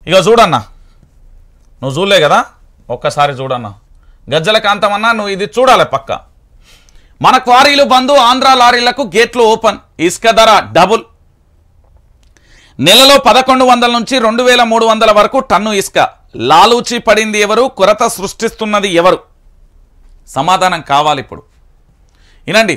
ఇక చూడన్నా, నువ్వు చూడలే కదా, ఒక్కసారి చూడన్నా. గజ్జల కాంతమన్నా నువ్వు ఇది చూడాలి పక్క. మన క్వారీలు బంద్, ఆంధ్ర లారీలకు గేట్లు ఓపెన్, ఇసుక ధర డబుల్. నెలలో 1100 నుంచి 2300 వరకు టన్ను ఇసుక. లాలూచి పడింది ఎవరు, కొరత సృష్టిస్తున్నది ఎవరు? సమాధానం కావాలి ఇప్పుడు. వినండి,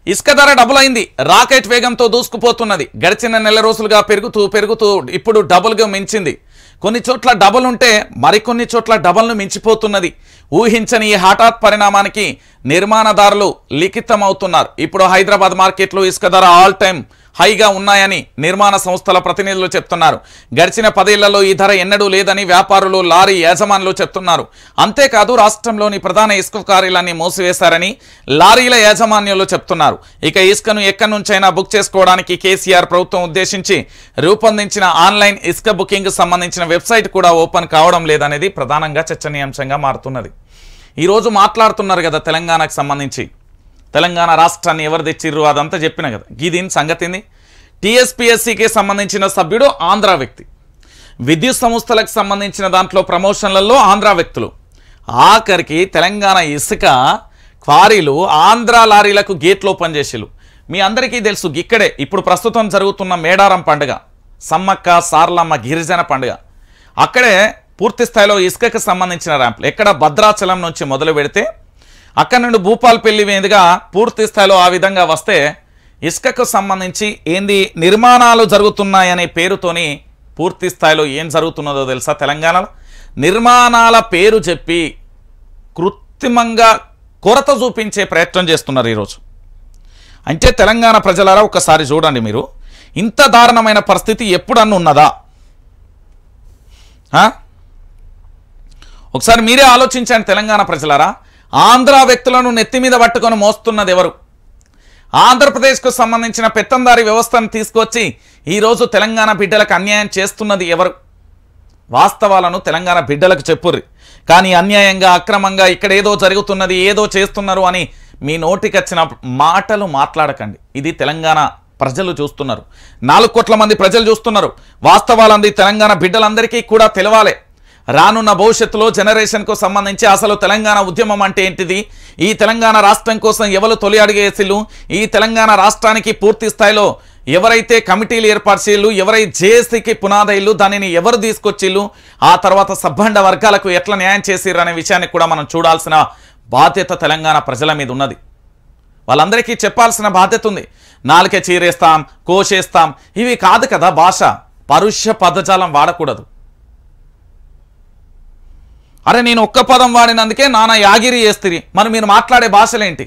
ఇసుక ధర డబుల్ అయింది, రాకెట్ వేగంతో దూసుకుపోతున్నది. గడిచిన నెల రోజులుగా పెరుగుతూ ఇప్పుడు డబుల్గా మించింది. కొన్ని చోట్ల డబుల్ ఉంటే మరికొన్ని చోట్ల డబుల్ను మించిపోతున్నది. ఊహించని ఈ హఠాత్ పరిణామానికి నిర్మాణదారులు లిఖితమవుతున్నారు. ఇప్పుడు హైదరాబాద్ మార్కెట్లో ఇసుక ధర ఆల్ టైమ్ హైగా ఉన్నాయని నిర్మాణ సంస్థల ప్రతినిధులు చెప్తున్నారు. గడిచిన 10 ఏళ్లలో ఈ ధర ఎన్నడూ లేదని వ్యాపారులు, లారీ యాజమానులు చెప్తున్నారు. అంతేకాదు రాష్ట్రంలోని ప్రధాన ఇసుక క్వారీలన్నీ మూసివేశారని లారీల యాజమాన్యాలు చెప్తున్నారు. ఇక ఇసుకను ఎక్కడి నుంచైనా బుక్ చేసుకోవడానికి కేసీఆర్ ప్రభుత్వం ఉద్దేశించి రూపొందించిన ఆన్లైన్ ఇసుక బుకింగ్ సంబంధించిన వెబ్సైట్ కూడా ఓపెన్ కావడం లేదనేది ప్రధానంగా చర్చనీయాంశంగా మారుతున్నది. ఈరోజు మాట్లాడుతున్నారు కదా తెలంగాణకు సంబంధించి, తెలంగాణ రాష్ట్రాన్ని ఎవరు తెచ్చిర్రు అదంతా చెప్పిన కదా. దీని సంగతిని టీఎస్పీఎస్సీకి సంబంధించిన సభ్యుడు ఆంధ్ర వ్యక్తి, విద్యుత్ సంస్థలకు సంబంధించిన దాంట్లో ప్రమోషన్లలో ఆంధ్ర వ్యక్తులు, ఆఖరికి తెలంగాణ ఇసుక క్వారీలు ఆంధ్ర లారీలకు గేట్లు ఓపెన్ చేసిరు. మీ అందరికీ తెలుసు, ఇక్కడే ఇప్పుడు ప్రస్తుతం జరుగుతున్న మేడారం పండుగ, సమ్మక్క సార్లమ్మ గిరిజన పండుగ, అక్కడే పూర్తి స్థాయిలో ఇసుకకు సంబంధించిన ర్యాంపులు. ఎక్కడ భద్రాచలం నుంచి మొదలు పెడితే అక్కడ నుండి భూపాలపల్లి మీదుగా పూర్తి స్థాయిలో ఆ విధంగా వస్తే ఇసుకకు సంబంధించి ఏంది నిర్మాణాలు జరుగుతున్నాయనే పేరుతోని పూర్తి స్థాయిలో ఏం జరుగుతున్నదో తెలుసా? తెలంగాణలో నిర్మాణాల పేరు చెప్పి కృత్రిమంగా కొరత చూపించే ప్రయత్నం చేస్తున్నారు ఈరోజు. అంటే తెలంగాణ ప్రజలారా ఒకసారి చూడండి, మీరు ఇంత దారుణమైన పరిస్థితి ఎప్పుడన్నా ఉన్నదా? ఒకసారి మీరే ఆలోచించండి తెలంగాణ ప్రజలారా. ఆంధ్ర వ్యక్తులను నెత్తి మీద పట్టుకొని మోస్తున్నది ఎవరు? ఆంధ్రప్రదేశ్కు సంబంధించిన పెత్తందారి వ్యవస్థను తీసుకొచ్చి ఈరోజు తెలంగాణ బిడ్డలకు అన్యాయం చేస్తున్నది ఎవరు? వాస్తవాలను తెలంగాణ బిడ్డలకు చెప్పుర్రి, కానీ అన్యాయంగా అక్రమంగా ఇక్కడ ఏదో జరుగుతున్నది, ఏదో చేస్తున్నారు అని మీ నోటికొచ్చిన మాటలు మాట్లాడకండి. ఇది తెలంగాణ ప్రజలు చూస్తున్నారు, 4 కోట్ల మంది ప్రజలు చూస్తున్నారు. వాస్తవాలంది తెలంగాణ బిడ్డలందరికీ కూడా తెలవాలి. రానున్న భవిష్యత్తులో జనరేషన్కు సంబంధించి అసలు తెలంగాణ ఉద్యమం అంటే ఏంటిది, ఈ తెలంగాణ రాష్ట్రం కోసం ఎవరు తొలి అడుగేసిళ్ళు, ఈ తెలంగాణ రాష్ట్రానికి పూర్తి స్థాయిలో ఎవరైతే కమిటీలు ఏర్పాటు చేయాలి, ఎవరైతే జేఏసీకి పునాదైళ్ళు, దానిని ఎవరు తీసుకొచ్చిళ్ళు, ఆ తర్వాత సబ్బండ వర్గాలకు ఎట్లా న్యాయం చేసిర్రు అనే విషయాన్ని కూడా మనం చూడాల్సిన బాధ్యత తెలంగాణ ప్రజల మీద ఉన్నది. వాళ్ళందరికీ చెప్పాల్సిన బాధ్యత ఉంది. నాలుకే చీరేస్తాం, కోసేస్తాం, ఇవి కాదు కదా భాష. పరుష పదజాలం వాడకూడదు. అరే నేను ఒక్క పదం వాడినందుకే నానా యాగిరి చేస్తిరి, మరి మీరు మాట్లాడే భాషలేంటి?